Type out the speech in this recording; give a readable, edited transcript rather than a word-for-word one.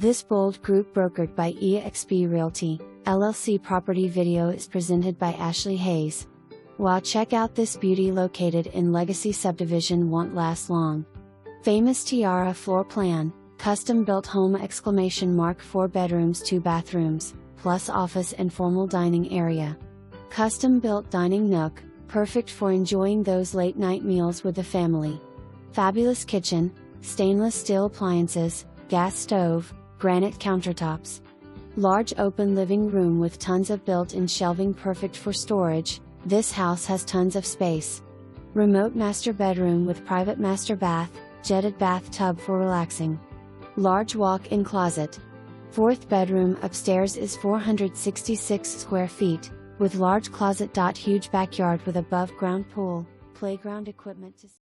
This bold group brokered by eXp Realty, LLC property video is presented by Ashley Hayes. Wow, check out this beauty located in Legacy Subdivision, won't last long. Famous Tiara floor plan, custom built home ! 4 bedrooms 2 bathrooms, plus office and formal dining area. Custom built dining nook, perfect for enjoying those late night meals with the family. Fabulous kitchen, stainless steel appliances, gas stove, granite countertops. Large open living room with tons of built-in shelving, perfect for storage. This house has tons of space. Remote master bedroom with private master bath, jetted bathtub for relaxing. Large walk-in closet. Fourth bedroom upstairs is 466 square feet, with large closet. Huge backyard with above ground pool, playground equipment to